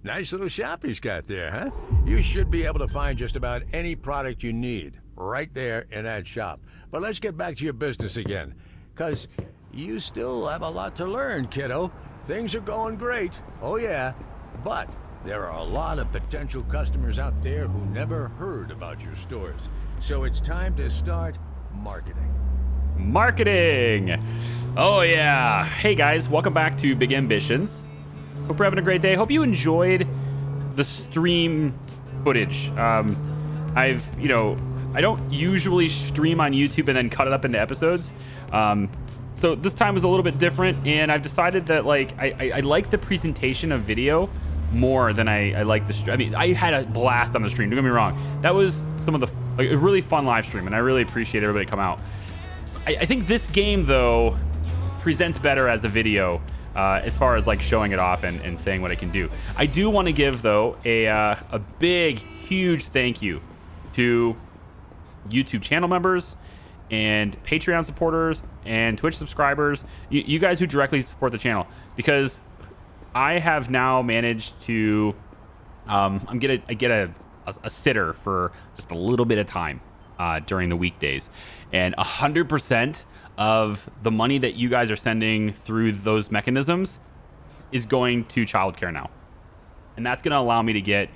Nice little shop he's got there, huh? You should be able to find just about any product you need right there in that shop. But let's get back to your business again, because you still have a lot to learn, kiddo. Things are going great, oh yeah, but there are a lot of potential customers out there who never heard about your stores. So it's time to start marketing. Marketing! Oh yeah. Hey guys, welcome back to Big Ambitions. Hope you're having a great day. Hope you enjoyed the stream footage. I don't usually stream on YouTube and then cut it up into episodes. So this time was a little bit different, and I've decided that I like the presentation of video more than I like the stream. I mean, I had a blast on the stream, don't get me wrong. That was some of the a really fun live stream, and I really appreciate everybody come out. I think this game, though, presents better as a video as far as like showing it off and saying what I can do. I do want to give, though, a big, huge thank you to YouTube channel members and Patreon supporters and Twitch subscribers, you guys who directly support the channel, because I have now managed to I get a sitter for just a little bit of time during the weekdays, and 100% of the money that you guys are sending through those mechanisms is going to childcare now, and that's going to allow me to get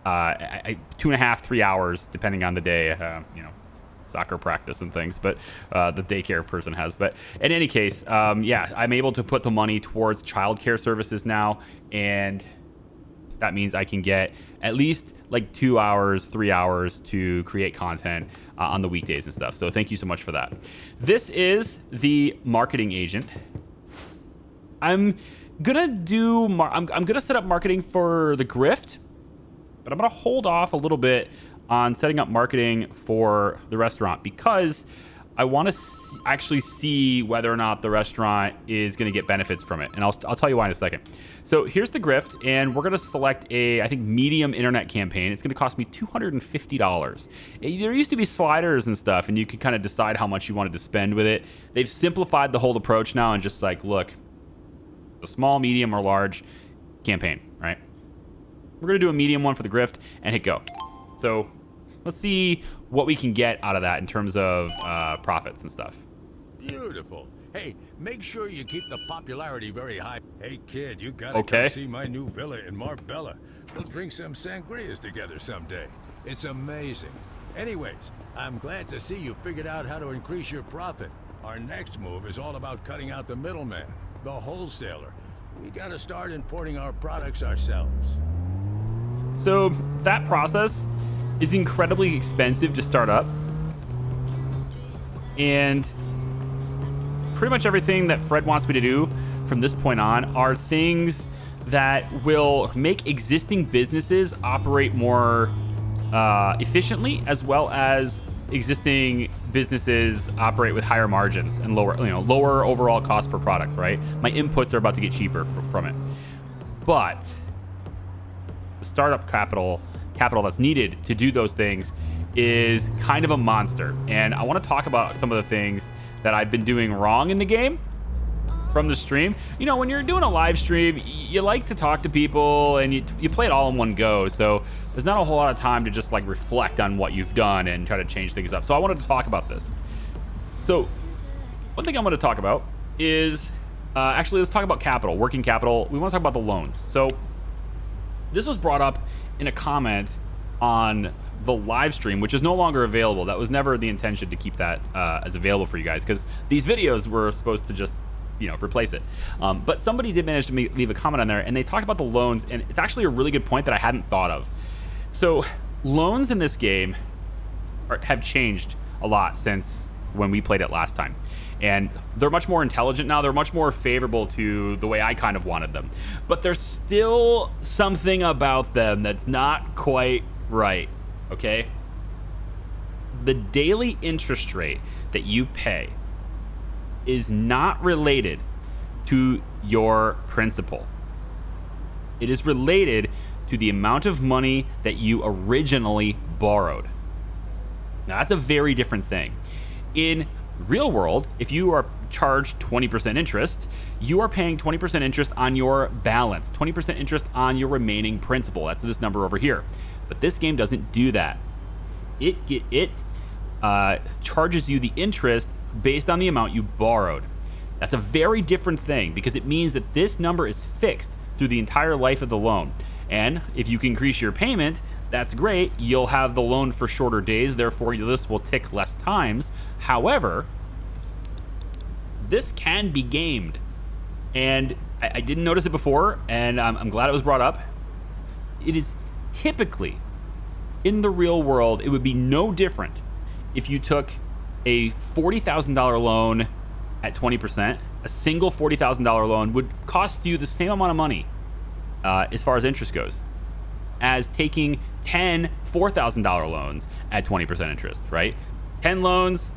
2.5, 3 hours depending on the day, soccer practice and things, but the daycare person has. But in any case, yeah, I'm able to put the money towards childcare services now, and that means I can get at least like 2 hours, 3 hours to create content on the weekdays and stuff. So thank you so much for that. This is the marketing agent. I'm gonna set up marketing for the Grift, but I'm gonna hold off a little bit on setting up marketing for the restaurant, because I want to actually see whether or not the restaurant is going to get benefits from it. And I'll tell you why in a second. So here's the Grift, and we're going to select I think, medium internet campaign. It's going to cost me $250. There used to be sliders and stuff, and you could kind of decide how much you wanted to spend with it. They've simplified the whole approach now and just like, look, a small, medium, or large campaign, right? We're going to do a medium one for the Grift and hit go. So let's see what we can get out of that in terms of profits and stuff. Beautiful. Hey, make sure you keep the popularity very high. Hey, kid, you gotta come see my new villa in Marbella. We'll drink some sangrias together someday. It's amazing. Anyways, I'm glad to see you figured out how to increase your profit. Our next move is all about cutting out the middleman, the wholesaler. We gotta start importing our products ourselves. So that process is incredibly expensive to start up, and pretty much everything that Fred wants me to do from this point on are things that will make existing businesses operate more efficiently, as well as existing businesses operate with higher margins and lower overall cost per product, right? My inputs are about to get cheaper from it, but the startup capital that's needed to do those things is kind of a monster. And I want to talk about some of the things that I've been doing wrong in the game from the stream. You know, when you're doing a live stream, you like to talk to people and you play it all in one go. So there's not a whole lot of time to just like reflect on what you've done and try to change things up. So I wanted to talk about this. So one thing I'm going to talk about is actually, let's talk about capital, working capital. We want to talk about the loans. So this was brought up in a comment on the live stream, which is no longer available. That was never the intention to keep that as available for you guys, because these videos were supposed to just, replace it. But somebody did manage to leave a comment on there, and they talked about the loans, and it's actually a really good point that I hadn't thought of. So loans in this game have changed a lot since when we played it last time. And they're much more intelligent now. They're much more favorable to the way I kind of wanted them. But there's still something about them that's not quite right, okay? The daily interest rate that you pay is not related to your principal. It is related to the amount of money that you originally borrowed. Now, that's a very different thing. In Real world, if you are charged 20% interest, you are paying 20% interest on your balance, 20% interest on your remaining principal. That's this number over here. But this game doesn't do that. It charges you the interest based on the amount you borrowed. That's a very different thing because it means that this number is fixed through the entire life of the loan. And if you can increase your payment, that's great. You'll have the loan for shorter days, therefore this will tick less times. However, this can be gamed. And I didn't notice it before, and I'm glad it was brought up. It is typically, in the real world, it would be no different if you took a $40,000 loan at 20%. A single $40,000 loan would cost you the same amount of money as far as interest goes as taking 10 $4,000 loans at 20% interest, right? 10 loans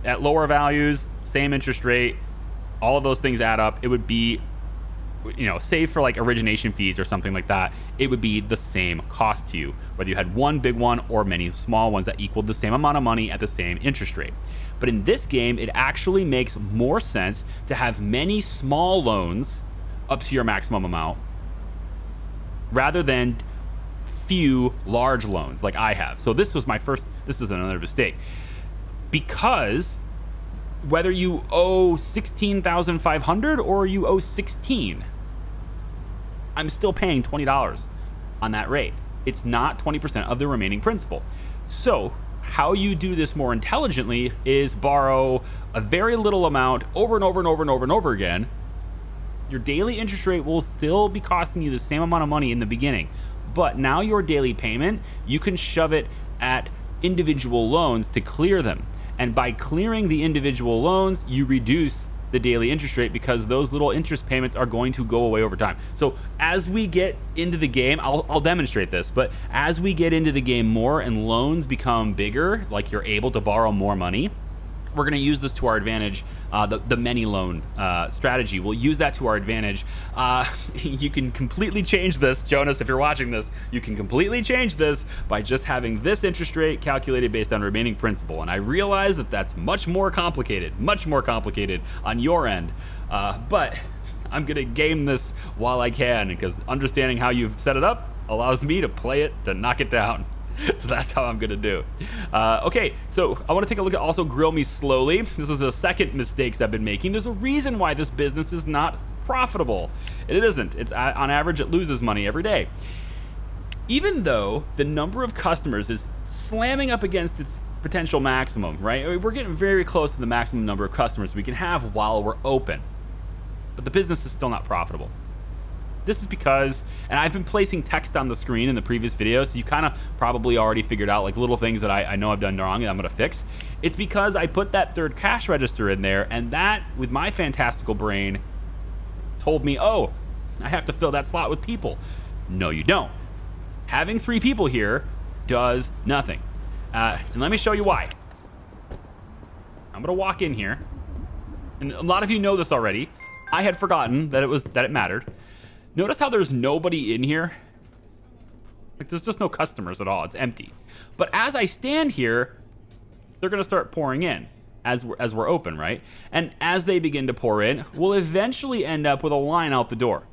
at lower values, same interest rate, all of those things add up. It would be, save for like origination fees or something like that, it would be the same cost to you, whether you had one big one or many small ones that equaled the same amount of money at the same interest rate. But in this game, it actually makes more sense to have many small loans up to your maximum amount rather than few large loans like I have. So this is another mistake. Because whether you owe $16,500 or you owe 16, I'm still paying $20 on that rate. It's not 20% of the remaining principal. So how you do this more intelligently is borrow a very little amount over and over and over and over and over again. Your daily interest rate will still be costing you the same amount of money in the beginning, but now your daily payment, you can shove it at individual loans to clear them. And by clearing the individual loans, you reduce the daily interest rate because those little interest payments are going to go away over time. So as we get into the game, I'll demonstrate this, but as we get into the game more and loans become bigger, like you're able to borrow more money, we're going to use this to our advantage. The many loan strategy, we'll use that to our advantage. You can completely change this, Jonas, if you're watching this, you can completely change this by just having this interest rate calculated based on remaining principal. And I realize that that's much more complicated on your end. But I'm going to game this while I can, because understanding how you've set it up allows me to play it to knock it down. So that's how I'm gonna do. Okay, so I want to take a look at also Grill Me Slowly. This is the second mistakes I've been making. There's a reason why this business is not profitable. It isn't. It's on average, it loses money every day. Even though the number of customers is slamming up against its potential maximum, right? I mean, we're getting very close to the maximum number of customers we can have while we're open, but the business is still not profitable. This is because, and I've been placing text on the screen in the previous videos, so you kind of probably already figured out like little things that I know I've done wrong and I'm gonna fix. It's because I put that third cash register in there, and that, with my fantastical brain, told me, oh, I have to fill that slot with people. No, you don't. Having 3 people here does nothing. And let me show you why. I'm gonna walk in here, and a lot of you know this already. I had forgotten that it mattered. Notice how there's nobody in here? Like, there's just no customers at all. It's empty. But as I stand here, they're gonna start pouring in as we're open, right? And as they begin to pour in, we'll eventually end up with a line out the door.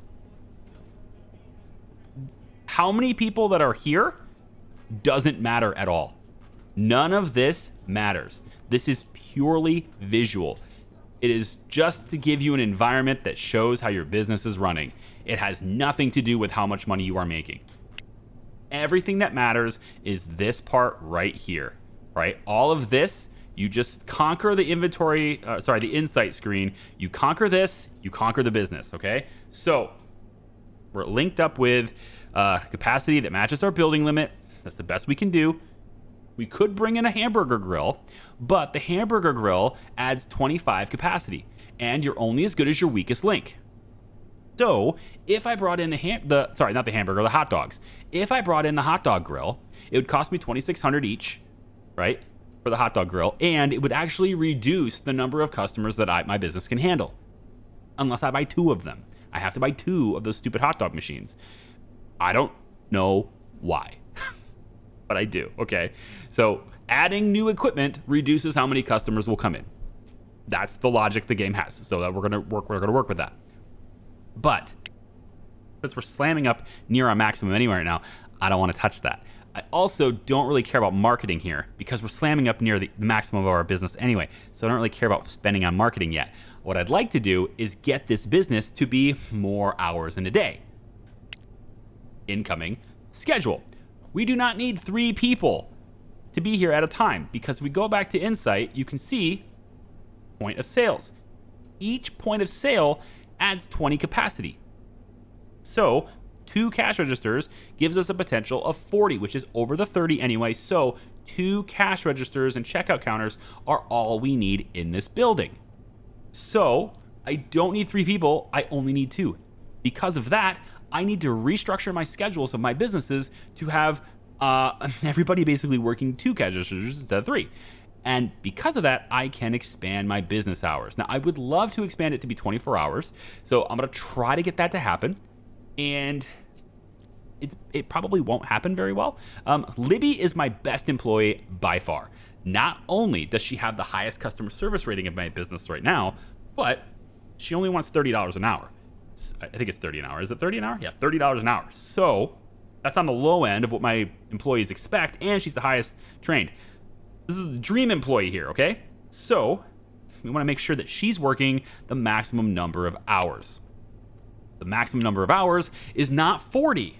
How many people that are here doesn't matter at all. None of this matters. This is purely visual. It is just to give you an environment that shows how your business is running. It has nothing to do with how much money you are making. Everything that matters is this part right here, right? All of this, you just conquer the the insight screen. You conquer this, you conquer the business, okay? So we're linked up with capacity that matches our building limit. That's the best we can do. We could bring in a hamburger grill, but the hamburger grill adds 25 capacity, and you're only as good as your weakest link. So if I brought in the hot dogs. If I brought in the hot dog grill, it would cost me $2,600 each, right, for the hot dog grill, and it would actually reduce the number of customers that my business can handle, unless I buy 2 of them. I have to buy 2 of those stupid hot dog machines. I don't know why. But I do, okay? So adding new equipment reduces how many customers will come in. That's the logic the game has. So that we're gonna work with that. But since we're slamming up near our maximum anyway right now, I don't want to touch that. I also don't really care about marketing here because we're slamming up near the maximum of our business anyway. So I don't really care about spending on marketing yet. What I'd like to do is get this business to be more hours in a day. Incoming schedule. We do not need 3 people to be here at a time because if we go back to Insight, you can see point of sales. Each point of sale adds 20 capacity. So 2 cash registers gives us a potential of 40, which is over the 30 anyway. So 2 cash registers and checkout counters are all we need in this building. So I don't need 3 people, I only need 2. Because of that, I need to restructure my schedules of my businesses to have everybody basically working 2 cash registers instead of 3. And because of that, I can expand my business hours. Now, I would love to expand it to be 24 hours. So I'm going to try to get that to happen. And it probably won't happen very well. Libby is my best employee by far. Not only does she have the highest customer service rating of my business right now, but she only wants $30 an hour. I think it's 30 an hour. Is it 30 an hour? Yeah, $30 an hour. So that's on the low end of what my employees expect, and she's the highest trained. This is a dream employee here, okay? So we want to make sure that she's working the maximum number of hours. The maximum number of hours is not 40,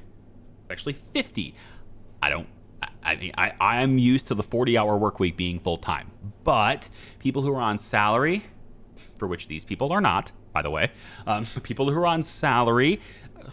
it's actually 50. I'm used to the 40-hour work week being full-time, but people who are on salary, for which these people are not, by the way, people who are on salary,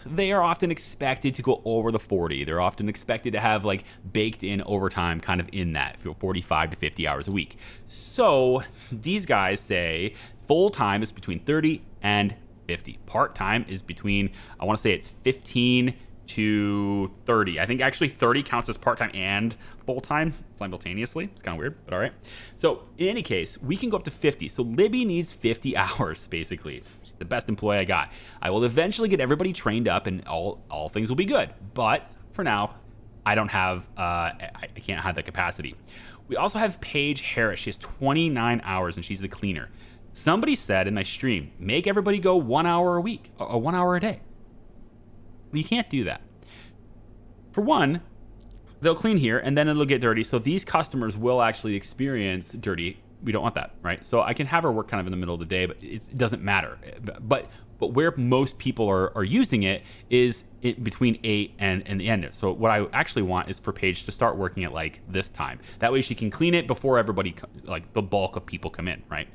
they are often expected to go over the 40. They're often expected to have like baked in overtime kind of in that 45 to 50 hours a week. So these guys say full-time is between 30 and 50. Part-time is between, I want to say it's 15 to 30. I think actually 30 counts as part-time and full-time simultaneously. It's kind of weird, but all right. So in any case, we can go up to 50. So Libby needs 50 hours, basically. She's the best employee I got. I will eventually get everybody trained up and all things will be good. But for now, I don't have, I can't have the capacity. We also have Paige Harris. She has 29 hours and she's the cleaner. Somebody said in my stream, make everybody go 1 hour a week or 1 hour a day. You can't do that. For one, they'll clean here and then it'll get dirty. So these customers will actually experience dirty. We don't want that, right? So I can have her work kind of in the middle of the day, but it doesn't matter. But where most people are using it is between 8 and the end. So what I actually want is for Paige to start working at like this time. That way she can clean it before everybody, like the bulk of people come in, right?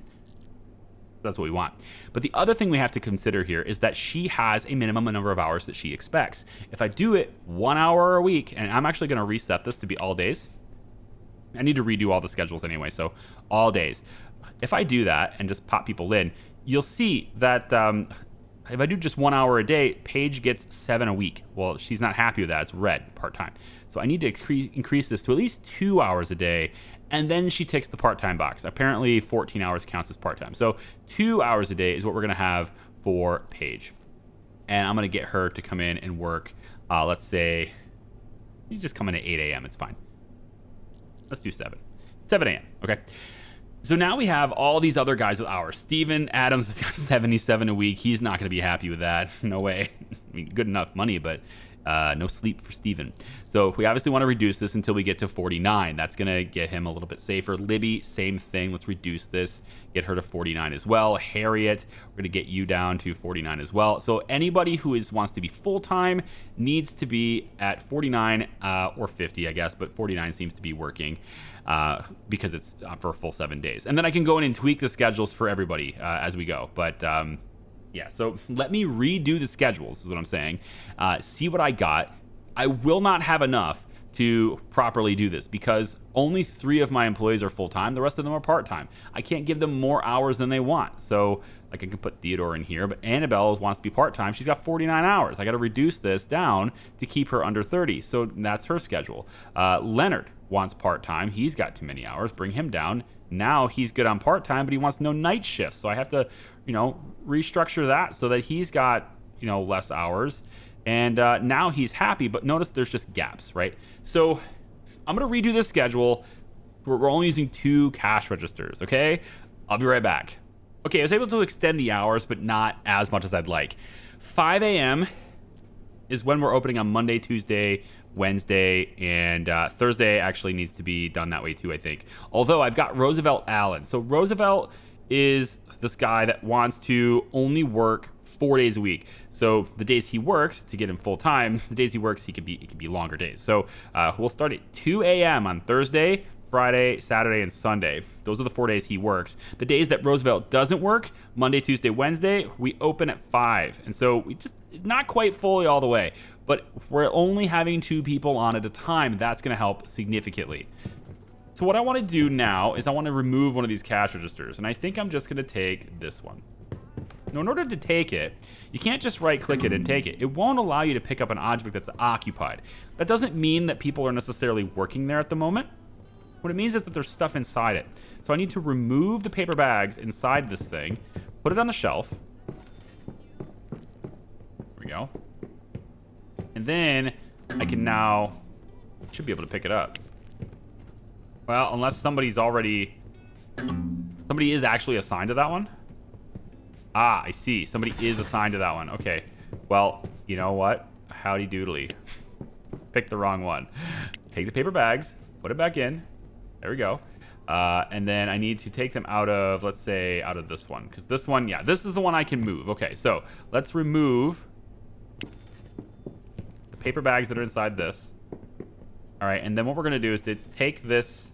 That's what we want. But the other thing we have to consider here is that she has a minimum number of hours that she expects. If I do it 1 hour a week, and I'm actually going to reset this to be all days. I need to redo all the schedules anyway, so all days. If I do that and just pop people in, you'll see that if I do just 1 hour a day, Paige gets 7 a week. Well, she's not happy with that. It's red, part-time. So I need to increase this to at least 2 hours a day. And then she ticks the part-time box. Apparently 14 hours counts as part-time. So 2 hours a day is what we're gonna have for Paige. And I'm gonna get her to come in and work, let's say, you just come in at 8 a.m., it's fine. Let's do 7 a.m., okay? So now we have all these other guys with hours. Steven Adams has got 77 a week. He's not gonna be happy with that, no way. I mean, good enough money, but no sleep for Steven. So we obviously want to reduce this until we get to 49. That's going to get him a little bit safer. Libby, same thing. Let's reduce this, get her to 49 as well. Harriet, we're going to get you down to 49 as well. So anybody who wants to be full-time needs to be at 49 or 50, I guess, but 49 seems to be working because it's for a full 7 days. And then I can go in and tweak the schedules for everybody as we go. But yeah, so let me redo the schedules, is what I'm saying. See what I got. I will not have enough to properly do this because only 3 of my employees are full-time. The rest of them are part-time. I can't give them more hours than they want. So like I can put Theodore in here, but Annabelle wants to be part-time. She's got 49 hours. I got to reduce this down to keep her under 30. So that's her schedule. Leonard wants part-time. He's got too many hours. Bring him down. Now he's good on part-time, but he wants no night shifts. So I have to, restructure that so that he's got, less hours. And now he's happy, but notice there's just gaps, right? So I'm going to redo this schedule. We're only using 2 cash registers, okay? I'll be right back. Okay, I was able to extend the hours, but not as much as I'd like. 5 a.m. is when we're opening on Monday, Tuesday, Wednesday, and Thursday actually needs to be done that way too, I think. Although I've got Roosevelt Allen. So Roosevelt is this guy that wants to only work 4 days a week. So the days he works to get him full time, the days he works, it could be longer days. So we'll start at 2 a.m. on Thursday, Friday, Saturday, and Sunday. Those are the 4 days he works. The days that Roosevelt doesn't work, Monday, Tuesday, Wednesday, we open at 5. And so we just, not quite fully all the way, but we're only having 2 people on at a time. That's going to help significantly. So what I want to do now is I want to remove one of these cash registers. And I think I'm just going to take this one. Now, in order to take it, you can't just right-click it and take it. It won't allow you to pick up an object that's occupied. That doesn't mean that people are necessarily working there at the moment. What it means is that there's stuff inside it. So I need to remove the paper bags inside this thing, put it on the shelf. There we go. And then I can now, should be able to pick it up. Well, unless somebody is actually assigned to that one. Ah, I see. Somebody is assigned to that one. Okay. Well, you know what? Howdy doodly. Picked the wrong one. Take the paper bags, put it back in. There we go. And then I need to take them out of, let's say, out of this one. Because this one, yeah, this is the one I can move. Okay, so let's remove the paper bags that are inside this. All right, and then what we're going to do is to take this,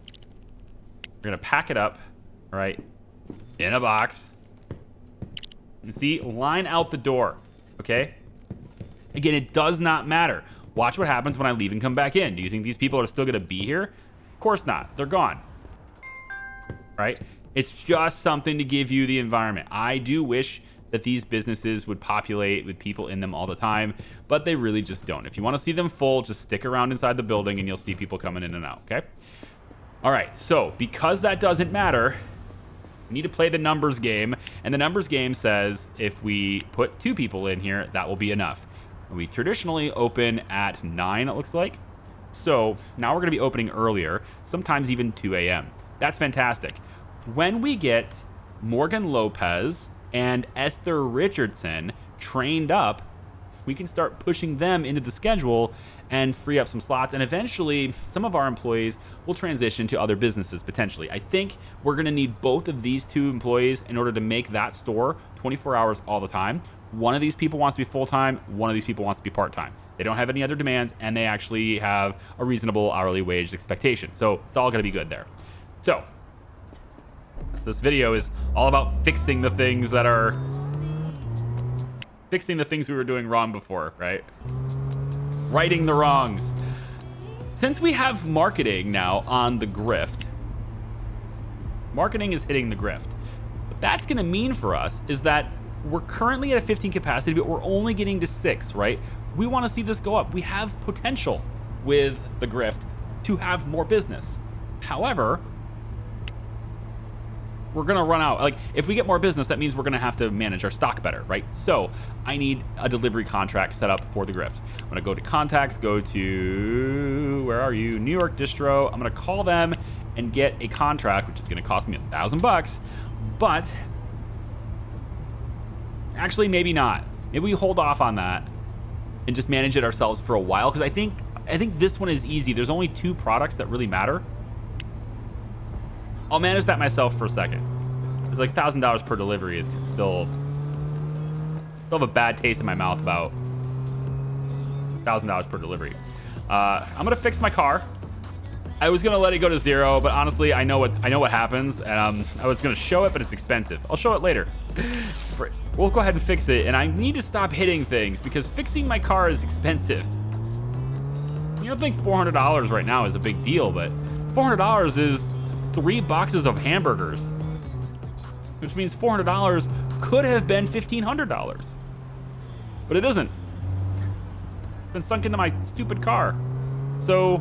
we're going to pack it up, all right, in a box. And see, line out the door, okay? Again, it does not matter. Watch what happens when I leave and come back in. Do you think these people are still going to be here? Of course not. They're gone. Right? It's just something to give you the environment. I do wish that these businesses would populate with people in them all the time, but they really just don't. If you want to see them full, just stick around inside the building and you'll see people coming in and out, okay? All right, so because that doesn't matter, we need to play the numbers game, and the numbers game says if we put 2 people in here, that will be enough. We traditionally open at 9, it looks like. So now we're going to be opening earlier, sometimes even 2 a.m. That's fantastic. When we get Morgan Lopez and Esther Richardson trained up, we can start pushing them into the schedule and free up some slots. And eventually, some of our employees will transition to other businesses, potentially. I think we're going to need both of these 2 employees in order to make that store 24 hours all the time. One of these people wants to be full-time. One of these people wants to be part-time. They don't have any other demands, and they actually have a reasonable hourly wage expectation. So it's all going to be good there. So this video is all about fixing the things we were doing wrong before, right? Righting the wrongs. Since we have marketing now on the grift, marketing is hitting the grift. What that's going to mean for us is that we're currently at a 15 capacity, but we're only getting to 6, right? We want to see this go up. We have potential with the grift to have more business. However, we're going to run out. Like, if we get more business, that means we're going to have to manage our stock better, right? So I need a delivery contract set up for the grift. I'm going to go to contacts, go to, where are you? New York Distro. I'm going to call them and get a contract, which is going to cost me $1,000, but actually maybe not. Maybe we hold off on that and just manage it ourselves for a while, because I think this one is easy. There's only 2 products that really matter. I'll manage that myself for a second. It's like $1,000 per delivery is still have a bad taste in my mouth about $1,000 per delivery. I'm gonna fix my car. I was gonna let it go to 0, but honestly, I know what happens. I was gonna show it, but it's expensive. I'll show it later. We'll go ahead and fix it, and I need to stop hitting things because fixing my car is expensive. You don't think $400 right now is a big deal, but $400 is 3 boxes of hamburgers, which means $400 could have been $1,500, but it isn't. It's been sunk into my stupid car. So,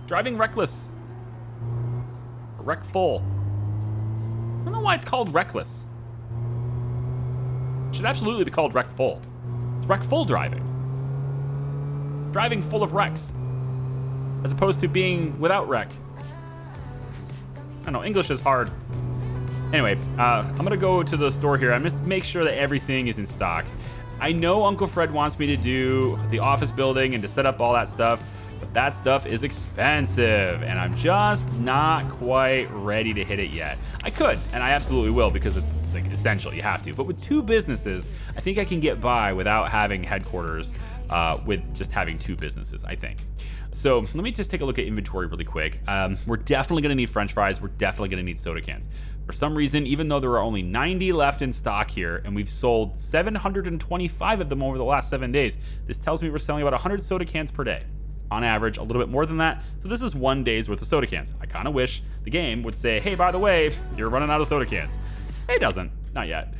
driving reckless, wreck full. I don't know why it's called reckless. It should absolutely be called wreck full. It's wreck full driving. Driving full of wrecks, as opposed to being without wreck. I don't know, English is hard. Anyway, I'm gonna go to the store here. I'm just make sure that everything is in stock. I know Uncle Fred wants me to do the office building and to set up all that stuff, but that stuff is expensive, and I'm just not quite ready to hit it yet. I could, and I absolutely will, because it's like essential. You have to. But with 2 businesses, I think I can get by without having headquarters. With just having 2 businesses, I think. So let me just take a look at inventory really quick. We're definitely gonna need French fries. We're definitely gonna need soda cans. For some reason, even though there are only 90 left in stock here, and we've sold 725 of them over the last 7 days, this tells me we're selling about 100 soda cans per day. On average, a little bit more than that. So this is 1 day's worth of soda cans. I kind of wish the game would say, hey, by the way, you're running out of soda cans. It doesn't. Not yet.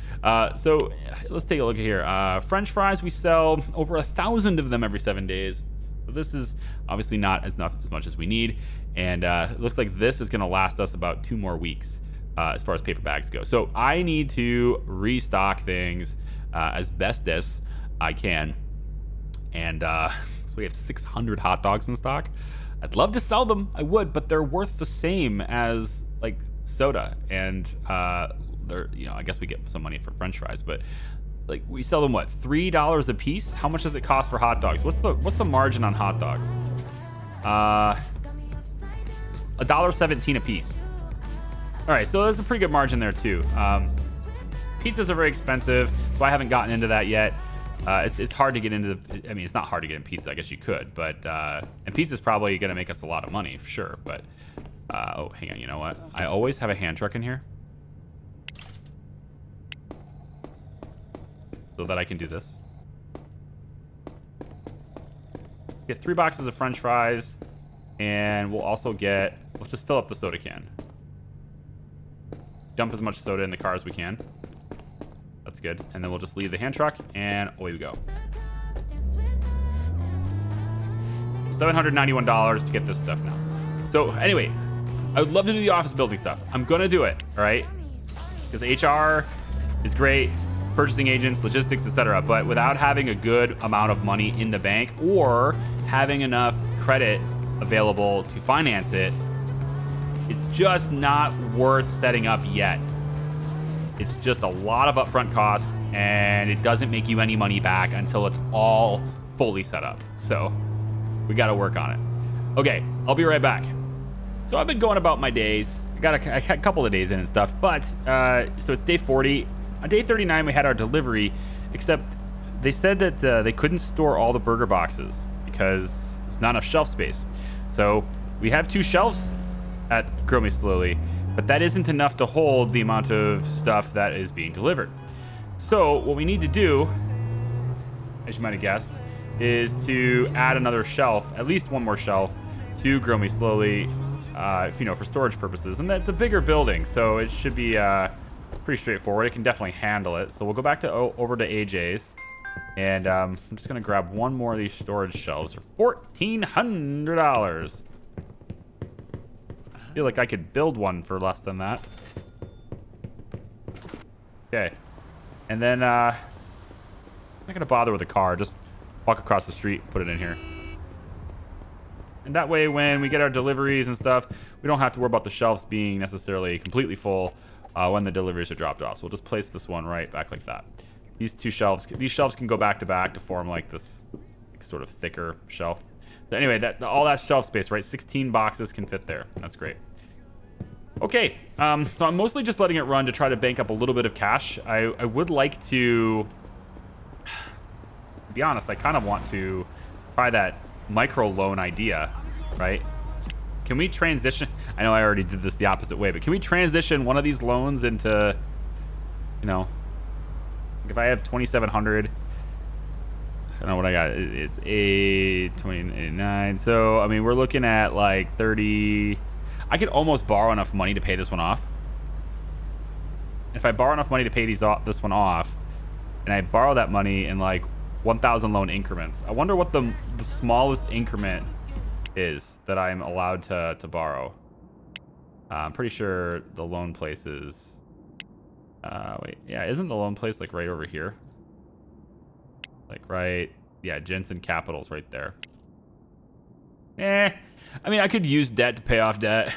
So let's take a look here. French fries, we sell over 1,000 of them every 7 days. So this is obviously not as much as we need. And it looks like this is going to last us about 2 more weeks as far as paper bags go. So I need to restock things as best as I can. And so we have 600 hot dogs in stock. I'd love to sell them. I would, but they're worth the same as like soda. And they're, I guess we get some money for French fries, but like we sell them what, $3 a piece? How much does it cost for hot dogs? What's the margin on hot dogs? $1.17 a piece. All right, so there's a pretty good margin there too. Pizzas are very expensive, so I haven't gotten into that yet. It's hard to get into. I mean, it's not hard to get in pizza. I guess you could, but and pizza's probably gonna make us a lot of money for sure. But oh, hang on. You know what? I always have a hand truck in here, so that I can do this. Get 3 boxes of French fries, and we'll just fill up the soda can. Dump as much soda in the car as we can. That's good. And then we'll just leave the hand truck, and away we go. $791 to get this stuff now. So anyway, I would love to do the office building stuff. I'm gonna do it, all right? Because HR is great, purchasing agents, logistics, etc. But without having a good amount of money in the bank or having enough credit available to finance it, it's just not worth setting up yet. It's just a lot of upfront costs, and it doesn't make you any money back until it's all fully set up. So we got to work on it. Okay, I'll be right back. So I've been going about my days. I got a couple of days in and stuff, but so it's day 40. On day 39, we had our delivery, except they said that they couldn't store all the burger boxes because there's not enough shelf space. So we have 2 shelves at Grow Me Slowly, but that isn't enough to hold the amount of stuff that is being delivered. So what we need to do, as you might have guessed, is to add another shelf, at least 1 more shelf, to Grow Me Slowly, for storage purposes. And that's a bigger building, so it should be pretty straightforward. It can definitely handle it. So we'll go back to over to AJ's, and I'm just gonna grab 1 more of these storage shelves for $1,400. I feel like I could build one for less than that. Okay, and then I'm not gonna bother with a car. Just walk across the street, put it in here. And that way, when we get our deliveries and stuff, we don't have to worry about the shelves being necessarily completely full when the deliveries are dropped off. So we'll just place this one right back like that. These shelves can go back to back to form like this sort of thicker shelf. But anyway, all that shelf space, right? 16 boxes can fit there. That's great. Okay, so I'm mostly just letting it run to try to bank up a little bit of cash. I would like to be honest, I kind of want to try that micro loan idea, right? Can we transition? I know I already did this the opposite way, but can we transition one of these loans into, if I have 2,700, I don't know what I got. It's 829. So I mean, we're looking at like 30. I could almost borrow enough money to pay this one off. If I borrow enough money to pay this one off, and I borrow that money in like 1,000 loan increments, I wonder what the smallest increment is that I'm allowed to borrow. I'm pretty sure the loan place is. Wait, yeah, isn't the loan place like right over here? Like right, yeah, Jensen Capital's right there. I mean, I could use debt to pay off debt.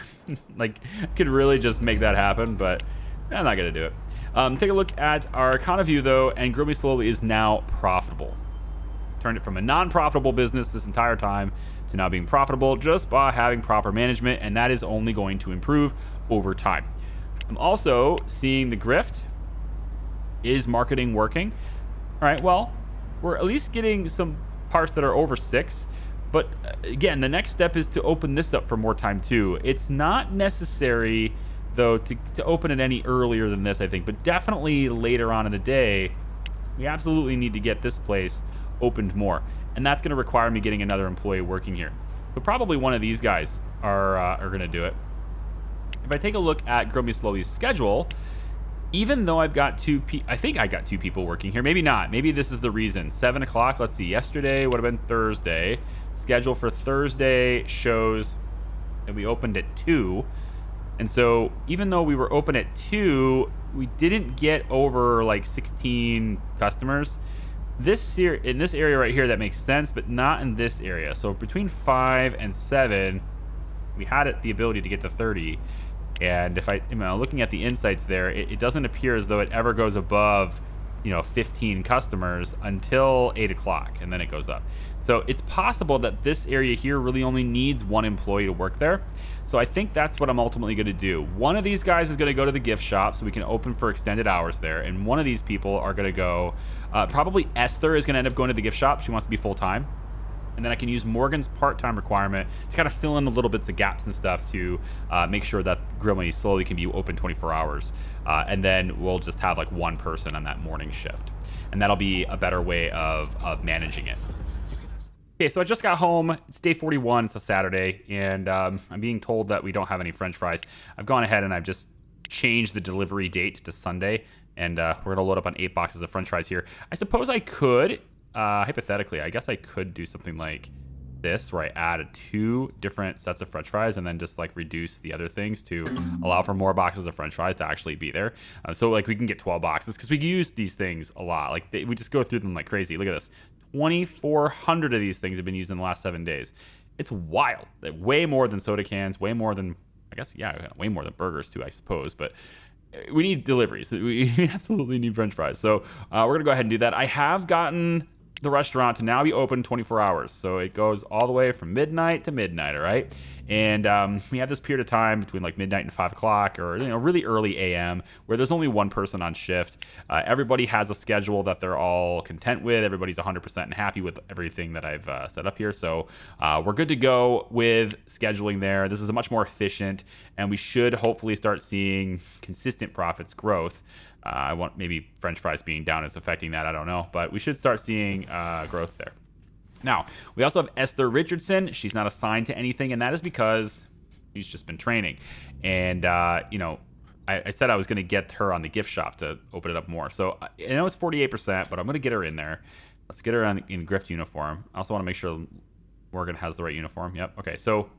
Like, I could really just make that happen, but I'm not going to do it. Take a look at our account view, though, and Grow Me Slowly is now profitable. Turned it from a non-profitable business this entire time to now being profitable just by having proper management, and that is only going to improve over time. I'm also seeing the grift. Is marketing working? All right, well, we're at least getting some parts that are over 6. But again, the next step is to open this up for more time too. It's not necessary, though, to open it any earlier than this, I think. But definitely later on in the day, we absolutely need to get this place opened more. And that's going to require me getting another employee working here. So probably one of these guys are going to do it. If I take a look at Grow Me Slowly's schedule, even though I've got I think I got 2 people working here. Maybe not. Maybe this is the reason. 7 o'clock. Let's see. Yesterday would have been Thursday. Schedule for Thursday shows that we opened at 2. And so even though we were open at 2, we didn't get over like 16 customers. In this area right here, that makes sense, but not in this area. So between 5 and 7, we had the ability to get to 30. And if I'm looking at the insights there, it doesn't appear as though it ever goes above, 15 customers until 8 o'clock, and then it goes up. So it's possible that this area here really only needs 1 employee to work there. So I think that's what I'm ultimately going to do. One of these guys is going to go to the gift shop so we can open for extended hours there. And one of these people are going to go, probably Esther is going to end up going to the gift shop. She wants to be full-time. And then I can use Morgan's part-time requirement to kind of fill in the little bits of gaps and stuff to make sure that Grow Me Slowly can be open 24 hours. And then we'll just have like 1 person on that morning shift. And that'll be a better way of managing it. Okay, so I just got home. It's day 41. It's a Saturday. And I'm being told that we don't have any French fries. I've gone ahead and I've just changed the delivery date to Sunday. And we're going to load up on 8 boxes of French fries here. I suppose I could... hypothetically, I guess I could do something like this, where I add 2 different sets of French fries and then just like reduce the other things to allow for more boxes of French fries to actually be there. So like we can get 12 boxes because we use these things a lot. Like we just go through them like crazy. Look at this. 2,400 of these things have been used in the last 7 days. It's wild. Way more than soda cans, way more than, I guess, yeah, way more than burgers too, I suppose. But we need deliveries. We absolutely need French fries. So we're going to go ahead and do that. I have gotten the restaurant to now be open 24 hours. So it goes all the way from midnight to midnight, all right? And we have this period of time between like midnight and 5 o'clock or, really early AM where there's only 1 person on shift. Everybody has a schedule that they're all content with. Everybody's 100% happy with everything that I've set up here. So we're good to go with scheduling there. This is a much more efficient, and we should hopefully start seeing consistent profits growth. I want maybe French fries being down is affecting that. I don't know, but we should start seeing growth there. Now, we also have Esther Richardson. She's not assigned to anything, and that is because she's just been training. And, I said I was going to get her on the gift shop to open it up more. So I know it's 48%, but I'm going to get her in there. Let's get her in Grift uniform. I also want to make sure Morgan has the right uniform. Yep. Okay, so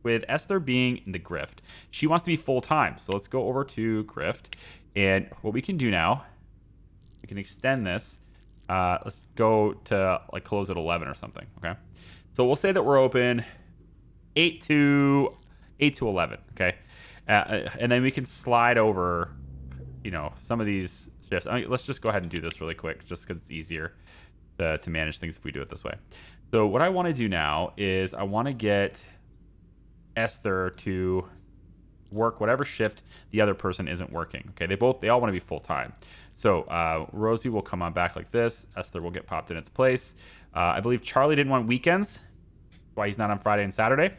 with Esther being in the Grift, she wants to be full-time. So let's go over to Grift. And what we can do now, we can extend this. Let's go to like close at 11 or something. Okay. So we'll say that we're open 8 to 11. Okay. And then we can slide over, some of these shifts. Let's just go ahead and do this really quick just because it's easier to manage things if we do it this way. So what I want to do now is I want to get Esther to work whatever shift the other person isn't working. Okay, they all want to be full-time. So Rosie will come on back like this. Esther will get popped in its place. I believe Charlie didn't want weekends. That's why he's not on Friday and Saturday,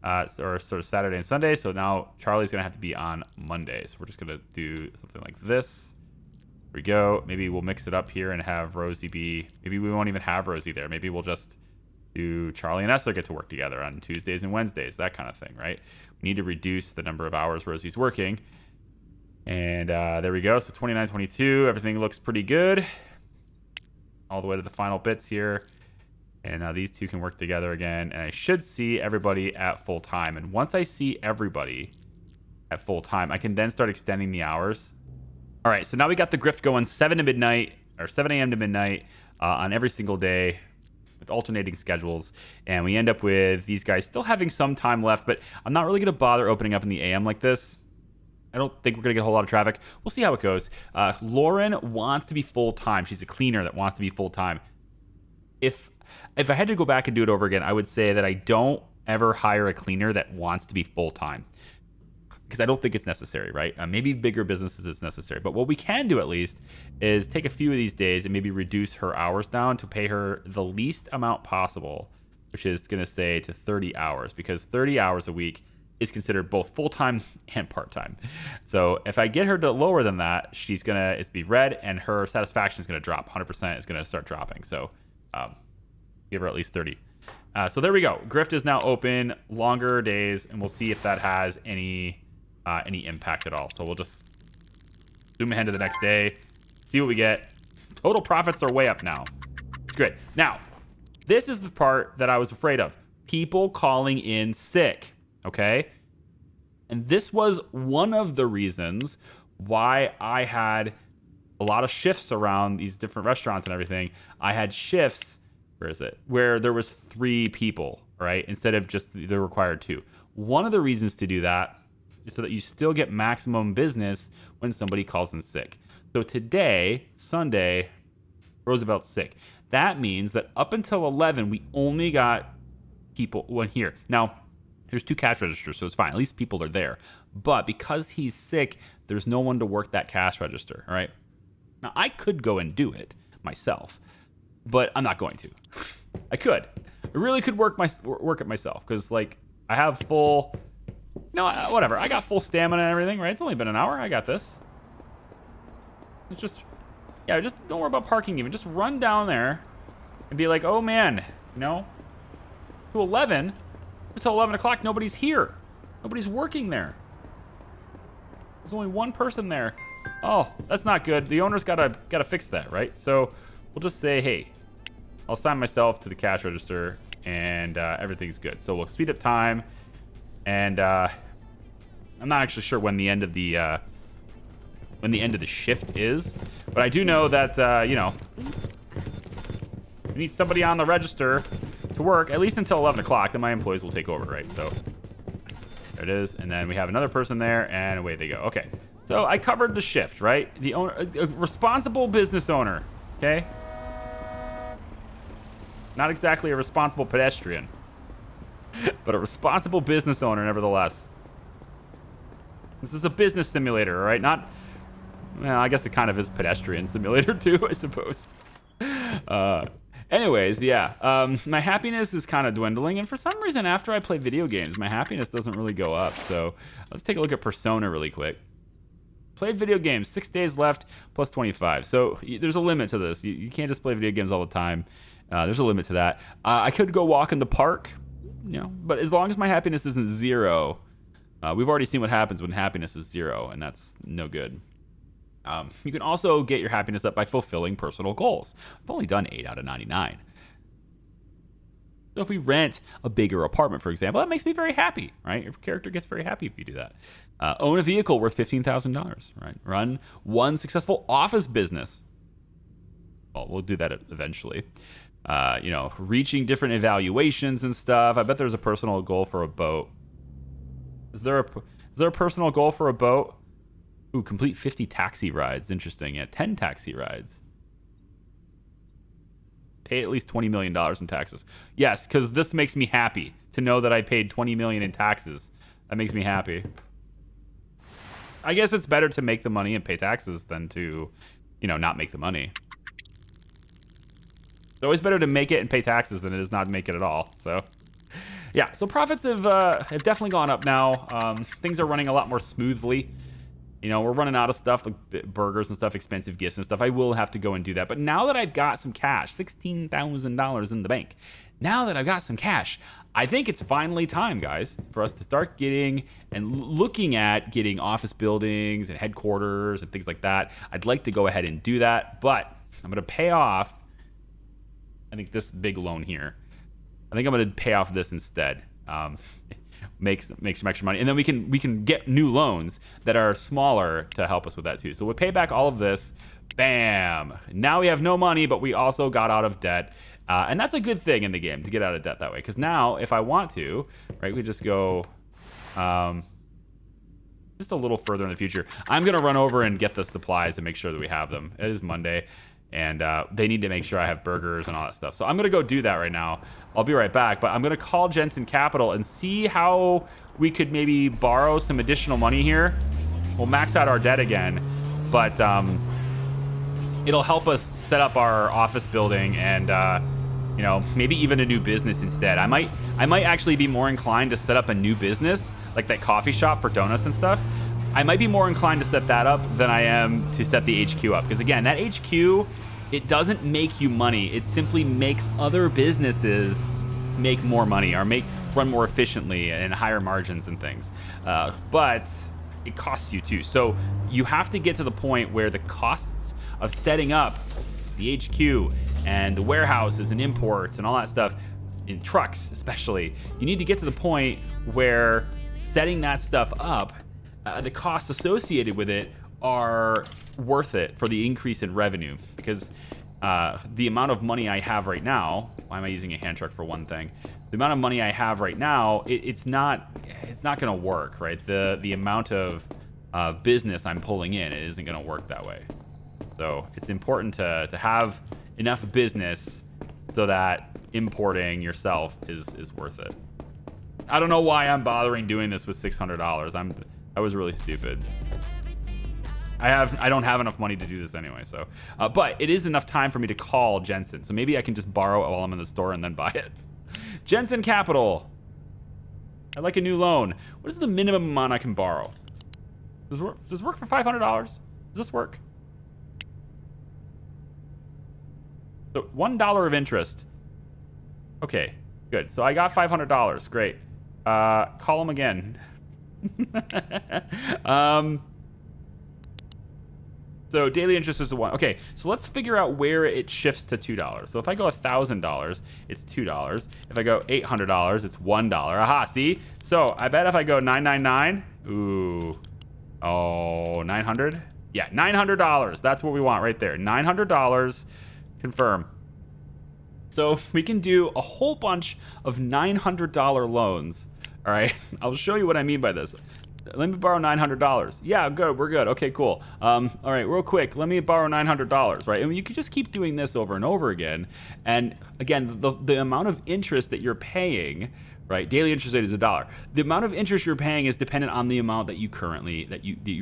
or sort of Saturday and Sunday. So now Charlie's going to have to be on Mondays. We're just going to do something like this. Here we go. Maybe we'll mix it up here and have Rosie be... Maybe we won't even have Rosie there. Maybe we'll just do Charlie and Esther get to work together on Tuesdays and Wednesdays, that kind of thing, right? We need to reduce the number of hours Rosie's working. And there we go. So 29, 22. Everything looks pretty good. All the way to the final bits here. And now these two can work together again. And I should see everybody at full time. And once I see everybody at full time, I can then start extending the hours. All right. So now we got the grift going 7 to midnight or 7 a.m. to midnight on every single day, with alternating schedules, and we end up with these guys still having some time left, but I'm not really going to bother opening up in the AM like this. I don't think we're going to get a whole lot of traffic. We'll see how it goes. Lauren wants to be full-time. She's a cleaner that wants to be full-time. If I had to go back and do it over again, I would say that I don't ever hire a cleaner that wants to be full-time, because I don't think it's necessary, right? Maybe bigger businesses it's necessary. But what we can do at least is take a few of these days and maybe reduce her hours down to pay her the least amount possible, which is going to say to 30 hours, because 30 hours a week is considered both full-time and part-time. So if I get her to lower than that, it's be red, and her satisfaction is going to drop. 100% is going to start dropping. So give her at least 30. So there we go. Grift is now open, longer days, and we'll see if that has any impact at all. So we'll just zoom ahead to the next day, see what we get. Total profits are way up now. It's great. Now, this is the part that I was afraid of. People calling in sick, okay? And this was one of the reasons why I had a lot of shifts around these different restaurants and everything. I had shifts, where there was 3 people, right? Instead of just the required 2. One of the reasons to do that is so that you still get maximum business when somebody calls in sick. So today, Sunday, Roosevelt's sick. That means that up until 11, we only got people here. Now, there's 2 cash registers, so it's fine. At least people are there. But because he's sick, there's no one to work that cash register, all right? Now, I could go and do it myself, but I'm not going to. I could. I really could work it myself, because, like, I have full... No, whatever. I got full stamina and everything, right? It's only been an hour. I got this. It's just don't worry about parking even. Just run down there and be like, oh, man, to 11, until 11 o'clock, nobody's here. Nobody's working there. There's only one person there. Oh, that's not good. The owner's gotta fix that, right? So we'll just say, hey, I'll assign myself to the cash register, and everything's good. So we'll speed up time, and I'm not actually sure when the end of the shift is, but I do know that we need somebody on the register to work at least until 11 o'clock. Then my employees will take over, right? So there it is, and then we have another person there, and away they go. Okay, so I covered the shift, right? The owner, a responsible business owner, okay? Not exactly a responsible pedestrian, but a responsible business owner nevertheless. This is a business simulator, all right? Well, I guess it kind of is pedestrian simulator too, I suppose. Anyways, yeah. My happiness is kind of dwindling, and for some reason, after I play video games, my happiness doesn't really go up. So let's take a look at Persona really quick. Played video games, 6 days left, plus 25. So there's a limit to this. You can't just play video games all the time. There's a limit to that. I could go walk in the park, but as long as my happiness isn't 0, we've already seen what happens when happiness is 0, and that's no good. You can also get your happiness up by fulfilling personal goals. I've only done 8 out of 99. So if we rent a bigger apartment, for example, that makes me very happy, right? Your character gets very happy if you do that. Own a vehicle worth $15,000, right? Run one successful office business. Well, we'll do that eventually. Reaching different evaluations and stuff. I bet there's a personal goal for a boat. Is there a personal goal for a boat? Ooh, complete 50 taxi rides. Interesting. Yeah, 10 taxi rides. Pay at least $20 million in taxes. Yes, because this makes me happy to know that I paid $20 million in taxes. That makes me happy. I guess it's better to make the money and pay taxes than to, not make the money. It's always better to make it and pay taxes than it is not make it at all. So, yeah. So profits have definitely gone up now. Things are running a lot more smoothly. We're running out of stuff like burgers and stuff, expensive gifts and stuff. I will have to go and do that. But now that I've got some cash, $16,000 in the bank, now that I've got some cash, I think it's finally time, guys, for us to start getting and looking at getting office buildings and headquarters and things like that. I'd like to go ahead and do that, but I'm going to pay off, I think, this big loan here. I think I'm going to pay off this instead. Make some extra money, and then we can get new loans that are smaller to help us with that too. So we'll pay back all of this. Bam! Now we have no money, but we also got out of debt, and that's a good thing in the game to get out of debt that way. Because now, if I want to, right, we just go. just a little further in the future. I'm going to run over and get the supplies to make sure that we have them. It is Monday, and they need to make sure I have burgers and all that stuff. So I'm going to go do that right now. I'll be right back, but I'm going to call Jensen Capital and see how we could maybe borrow some additional money here. We'll max out our debt again, but it'll help us set up our office building and you know, maybe even a new business instead. I might actually be more inclined to set up a new business, like that coffee shop for donuts and stuff. I might be more inclined to set that up than I am to set the HQ up. Because again, that HQ, it doesn't make you money. It simply makes other businesses make more money or run more efficiently and higher margins and things. But it costs you too. So you have to get to the point where the costs of setting up the HQ and the warehouses and imports and all that stuff, in trucks especially, you need to get to the point where setting that stuff up, the costs associated with it are worth it for the increase in revenue. Because the amount of money I have right now, why am I using a hand truck for one thing? The amount of money I have right now, it's not going to work, right? The amount of business I'm pulling in, it isn't going to work that way. So it's important to have enough business so that importing yourself is worth it. I don't know why I'm bothering doing this with $600. I was really stupid. I don't have enough money to do this anyway, so but it is enough time for me to call Jensen. So maybe I can just borrow it while I'm in the store and then buy it. Jensen Capital. I'd like a new loan. What is the minimum amount I can borrow? Does it work for $500? Does this work? So $1 of interest. Okay, good. So I got $500. Great. Call him again. So daily interest is $1. Okay, so let's figure out where it shifts to $2. So if I go $1,000, it's $2. If I go $800, it's $1. Aha, see? So I bet if I go $999, ooh, oh, 900? Yeah, $900. That's what we want right there. $900. Confirm. So we can do a whole bunch of $900 loans. All right, I'll show you what I mean by this. Let me borrow $900. Yeah, good, we're good. Okay, cool. All right, real quick, let me borrow $900, right? And you can just keep doing this over and over again. And again, the amount of interest that you're paying, right? Daily interest rate is $1. The amount of interest you're paying is dependent on the amount that you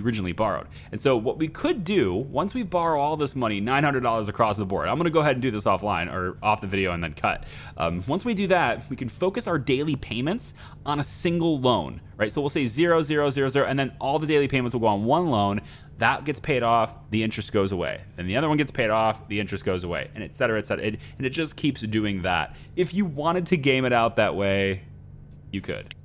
originally borrowed. And so what we could do, once we borrow all this money, $900 across the board, I'm gonna go ahead and do this offline or off the video and then cut. Once we do that, we can focus our daily payments on a single loan, right? So we'll say 0, 0, 0, 0, and then all the daily payments will go on one loan. That gets paid off, the interest goes away. And the other one gets paid off, the interest goes away, and et cetera, et cetera. And it just keeps doing that. If you wanted to game it out that way, you could.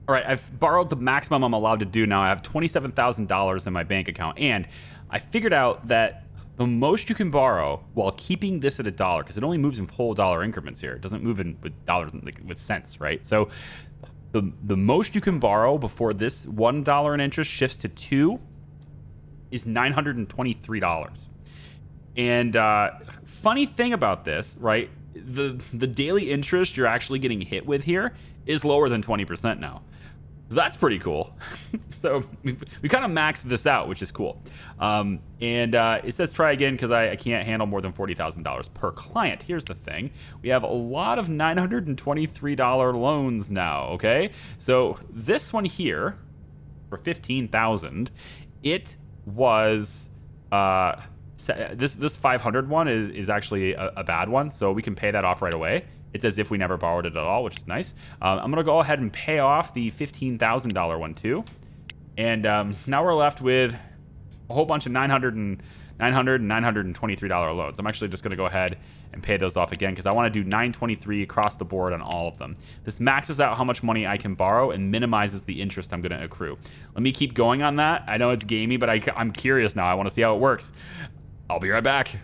All right, I've borrowed the maximum I'm allowed to do now. I have $27,000 in my bank account, and I figured out that the most you can borrow while keeping this at $1, because it only moves in whole dollar increments here. It doesn't move in with dollars, with cents, right? So the most you can borrow before this $1 in interest shifts to $2 is $923. And funny thing about this, right? The daily interest you're actually getting hit with here is lower than 20% now. So that's pretty cool. So we kind of maxed this out, which is cool. And it says try again because I can't handle more than $40,000 per client. Here's the thing. We have a lot of $923 loans now, okay? So this one here for $15,000, it was this 500 one is actually a bad one, so we can pay that off right away. It's as if we never borrowed it at all, which is nice. I'm gonna go ahead and pay off the $15,000 one too, and now we're left with a whole bunch of $900 and $923 loans. I'm actually just gonna go ahead and pay those off again because I want to do $923 across the board on all of them. This maxes out how much money I can borrow and minimizes the interest I'm gonna accrue. Let me keep going on that. I know it's gamey, but I'm curious now. I want to see how it works. I'll be right back.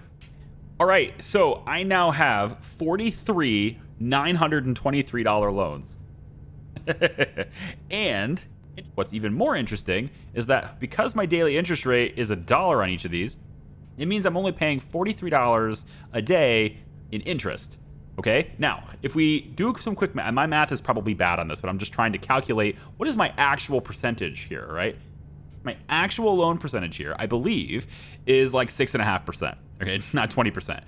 All right, so I now have 43 $923 loans. And what's even more interesting is that because my daily interest rate is $1 on each of these, it means I'm only paying $43 a day in interest. Okay, now if we do some quick math, my math is probably bad on this, but I'm just trying to calculate what is my actual percentage here, right? My actual loan percentage here, I believe, is like 6.5%. Okay, not 20%.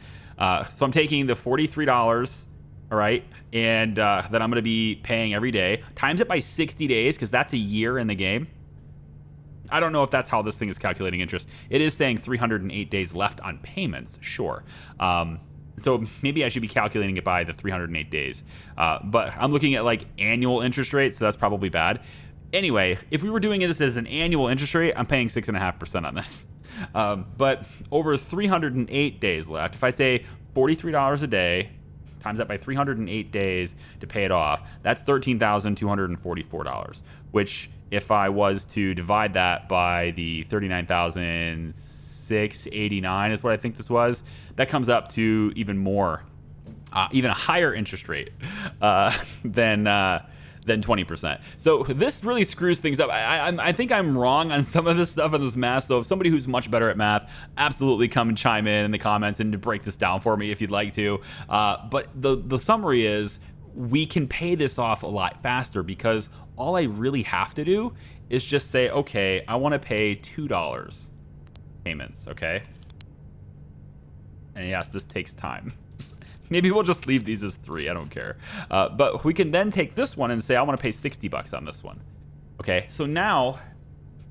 So I'm taking the $43, all right, and that I'm going to be paying every day, times it by 60 days, because that's a year in the game. I don't know if that's how this thing is calculating interest. It is saying 308 days left on payments, sure. So maybe I should be calculating it by the 308 days. But I'm looking at like annual interest rates, so that's probably bad. Anyway, if we were doing this as an annual interest rate, I'm paying 6.5% on this. But over 308 days left, if I say $43 a day, times that by 308 days to pay it off, that's $13,244, which if I was to divide that by the 39,689 is what I think this was, that comes up to even more, even a higher interest rate than 20%. So this really screws things up. I think I'm wrong on some of this stuff in this math. So if somebody who's much better at math, absolutely come and chime in the comments and to break this down for me if you'd like to. But the summary is we can pay this off a lot faster because all I really have to do is just say, okay, I want to pay $2 payments, okay? And yes, this takes time. Maybe we'll just leave these as 3. I don't care. But we can then take this one and say, I want to pay $60 on this one. Okay, so now,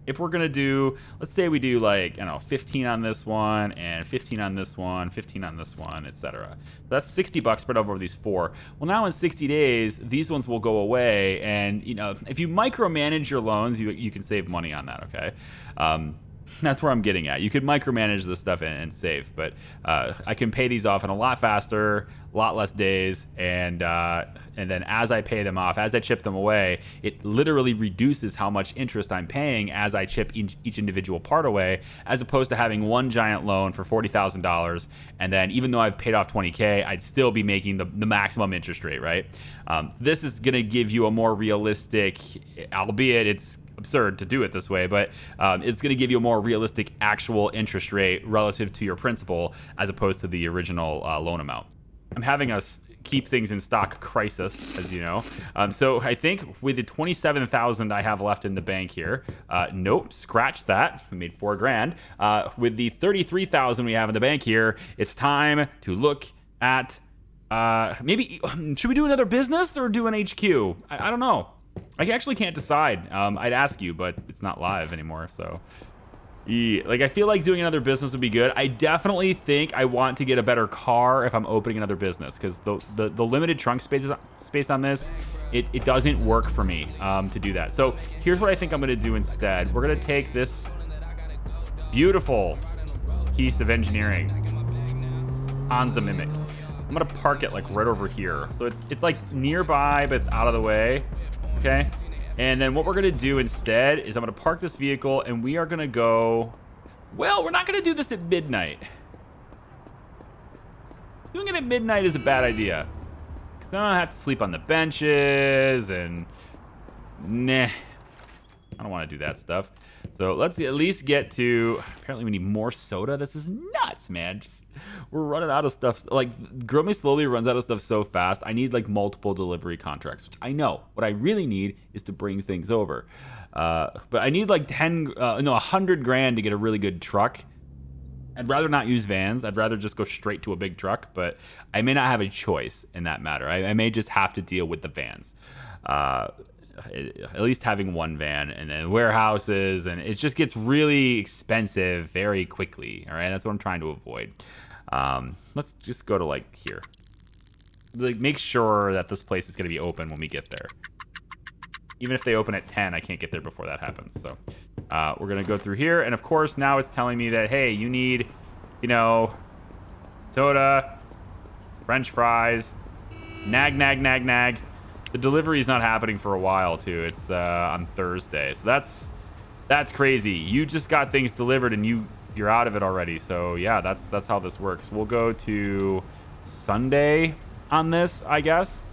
if we're going to do, let's say we do like, I don't know, 15 on this one, and 15 on this one, 15 on this one, etc. That's $60 spread over these 4. Well, now in 60 days, these ones will go away. And, you know, if you micromanage your loans, you can save money on that, okay? That's where I'm getting at. You could micromanage this stuff and save, but I can pay these off in a lot faster, a lot less days, and then as I pay them off, as I chip them away, it literally reduces how much interest I'm paying as I chip each individual part away, as opposed to having one giant loan for $40,000, and then even though I've paid off $20K, I'd still be making the maximum interest rate, right? This is going to give you a more realistic, albeit it's absurd to do it this way, but it's going to give you a more realistic actual interest rate relative to your principal as opposed to the original loan amount. I'm having a keep things in stock crisis, as you know. So I think with the 27,000 I have left in the bank here, nope, scratch that. We made $4,000. With the 33,000 we have in the bank here, it's time to look at maybe should we do another business or do an HQ? I don't know. I actually can't decide. I'd ask you, but it's not live anymore, so. Yeah, like, I feel like doing another business would be good. I definitely think I want to get a better car if I'm opening another business, because the limited trunk space on this, it doesn't work for me to do that. So here's what I think I'm going to do instead. We're going to take this beautiful piece of engineering, Hansa Mimic. I'm going to park it, like, right over here. So it's like, nearby, but it's out of the way. Okay, and then what we're gonna do instead is I'm gonna park this vehicle and we are gonna go, well, we're not gonna do this at midnight. Doing it at midnight is a bad idea, because then I have to sleep on the benches and nah, I don't want to do that stuff. So let's at least get to, apparently we need more soda. This is nuts, man. We're running out of stuff. Like, Grow Me Slowly runs out of stuff so fast. I need like multiple delivery contracts, which I know. What I really need is to bring things over. But I need like 100 grand to get a really good truck. I'd rather not use vans. I'd rather just go straight to a big truck, but I may not have a choice in that matter. I may just have to deal with the vans. At least having one van, and then warehouses, and it just gets really expensive very quickly. All right, that's what I'm trying to avoid. Let's just go to like here. Like, make sure that this place is going to be open when we get there. Even if they open at 10, I can't get there before that happens. So we're going to go through here, and of course now it's telling me that, hey, you need, you know, soda, French fries, nag. The delivery is not happening for a while too. It's on Thursday, so that's crazy. You just got things delivered and you're out of it already. So yeah, that's how this works. We'll go to Sunday on this, I guess,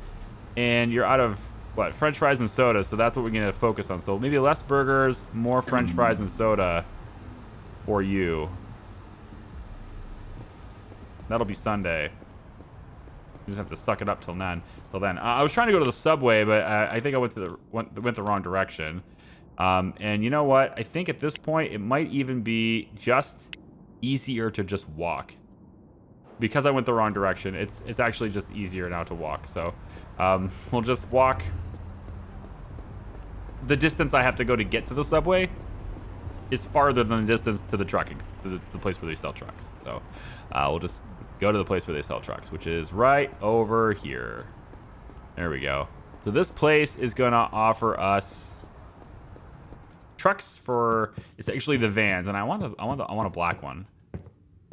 and you're out of what, French fries and soda. So that's what we're gonna focus on. So maybe less burgers, more French fries and soda for you. That'll be Sunday. You just have to suck it up till then. I was trying to go to the subway, but I think I went the wrong direction. And you know what? I think at this point, it might even be just easier to just walk. Because I went the wrong direction, it's actually just easier now to walk. So we'll just walk the distance I have to go to get to the subway is farther than the distance to the trucking, to the place where they sell trucks. So we'll just go to the place where they sell trucks, which is right over here. There we go. So this place is gonna offer us trucks for, it's actually the vans, and I want a black one.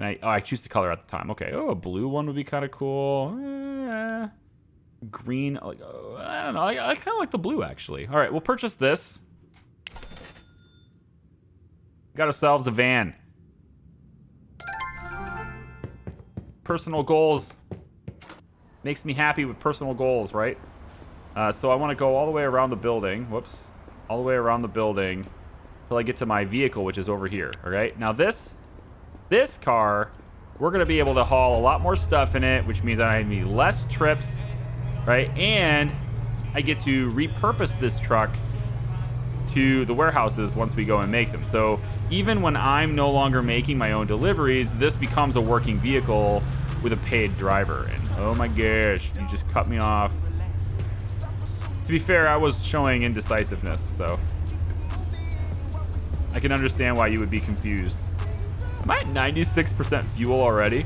And I choose the color at the time. Okay. Oh, a blue one would be kind of cool. Green, like, I don't know. I kind of like the blue actually. All right, we'll purchase this. Got ourselves a van. Personal goals. Makes me happy with personal goals, right? So I want to go all the way around the building. Whoops. All the way around the building till I get to my vehicle, which is over here. All right. Now this car, we're going to be able to haul a lot more stuff in it, which means I need less trips, right? And I get to repurpose this truck to the warehouses once we go and make them. So even when I'm no longer making my own deliveries, this becomes a working vehicle with a paid driver. And oh my gosh, you just cut me off. To be fair, I was showing indecisiveness, so I can understand why you would be confused. Am I at 96% fuel already?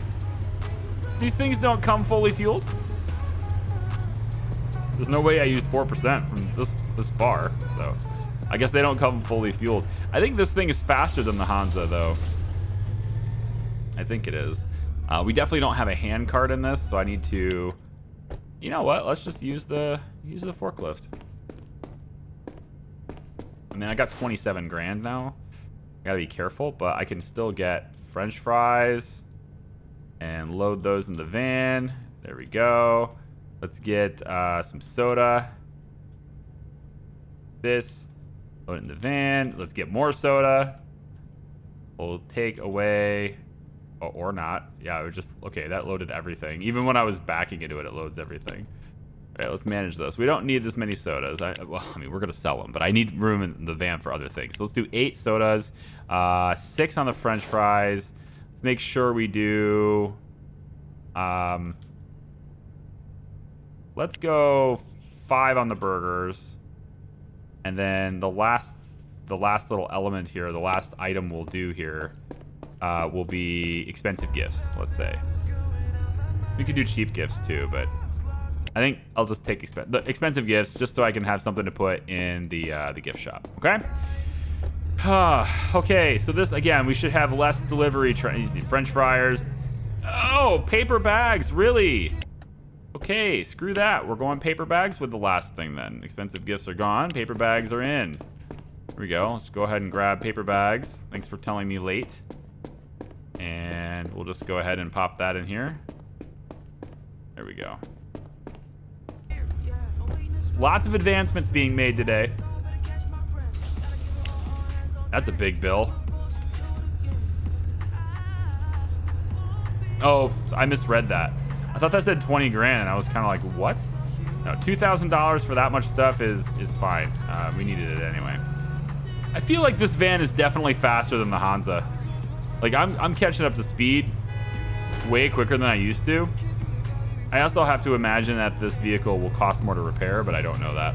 These things don't come fully fueled? There's no way I used 4% from this far, so I guess they don't come fully fueled. I think this thing is faster than the Hansa, though. I think it is. We definitely don't have a hand cart in this, so I need to... You know what? Let's just use the forklift. I mean, I got 27 grand now. I gotta be careful, but I can still get French fries and load those in the van. There we go. Let's get some soda. This, load it in the van. Let's get more soda. We'll take away, or not. Yeah, it would just, okay, that loaded everything. Even when I was backing into it, it loads everything. All right, let's manage this. We don't need this many sodas. Well, I mean, we're gonna sell them, but I need room in the van for other things. So let's do 8 sodas, 6 on the French fries. Let's make sure we do, let's go 5 on the burgers. And then the last little element here, the last item we'll do here, will be expensive gifts, let's say. We could do cheap gifts too, but I think I'll just take the expensive gifts just so I can have something to put in the gift shop, okay? Okay, so this, again, we should have less delivery, French fryers. Oh, paper bags, really? Okay, screw that. We're going paper bags with the last thing then. Expensive gifts are gone, paper bags are in. Here we go, let's go ahead and grab paper bags. Thanks for telling me late. And we'll just go ahead and pop that in here. There we go. Lots of advancements being made today. That's a big bill. Oh, I misread that. I thought that said 20 grand, and I was kind of like, what? No, $2,000 for that much stuff is fine. We needed it anyway. I feel like this van is definitely faster than the Hansa. Like, I'm catching up to speed way quicker than I used to. I also have to imagine that this vehicle will cost more to repair, but I don't know that.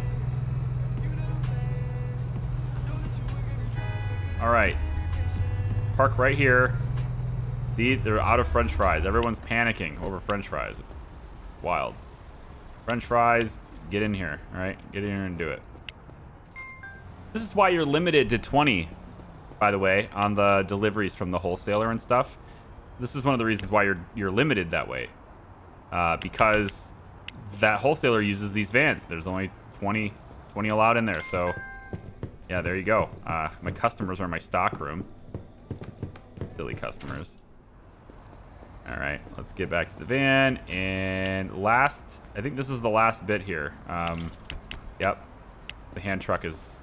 All right. Park right here. See, they're out of French fries. Everyone's panicking over French fries. It's wild. French fries, get in here, all right? Get in here and do it. This is why you're limited to 20, by the way, on the deliveries from the wholesaler and stuff. This is one of the reasons why you're limited that way. Because that wholesaler uses these vans. There's only 20 allowed in there. So, yeah, there you go. My customers are in my stock room. Silly customers. All right, let's get back to the van. And last, I think this is the last bit here. Yep, the hand truck is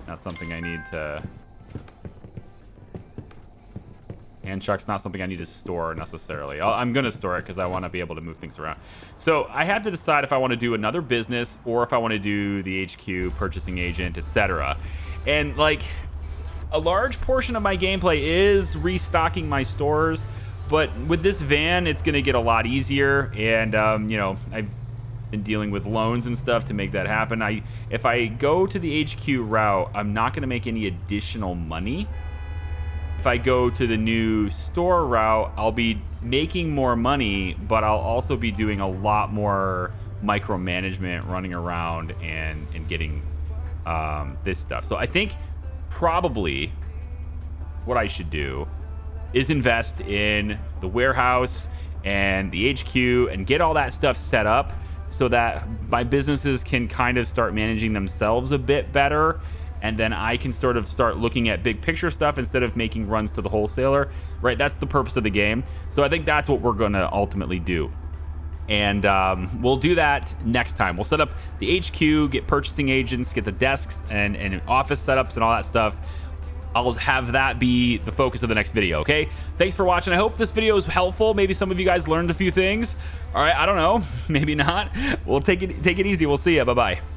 not something I need to... and Chuck's not something I need to store necessarily. I'm going to store it because I want to be able to move things around. So I have to decide if I want to do another business or if I want to do the HQ, purchasing agent, etc. And like a large portion of my gameplay is restocking my stores, but with this van, it's going to get a lot easier. And, you know, I've been dealing with loans and stuff to make that happen. If I go to the HQ route, I'm not going to make any additional money. If I go to the new store route, I'll be making more money, but I'll also be doing a lot more micromanagement, running around and getting this stuff. So I think probably what I should do is invest in the warehouse and the HQ and get all that stuff set up so that my businesses can kind of start managing themselves a bit better. And then I can sort of start looking at big picture stuff instead of making runs to the wholesaler, right? That's the purpose of the game. So I think that's what we're gonna ultimately do. And we'll do that next time. We'll set up the HQ, get purchasing agents, get the desks and office setups and all that stuff. I'll have that be the focus of the next video, okay? Thanks for watching. I hope this video is helpful. Maybe some of you guys learned a few things. All right, I don't know. Maybe not. We'll take it easy. We'll see ya. Bye-bye.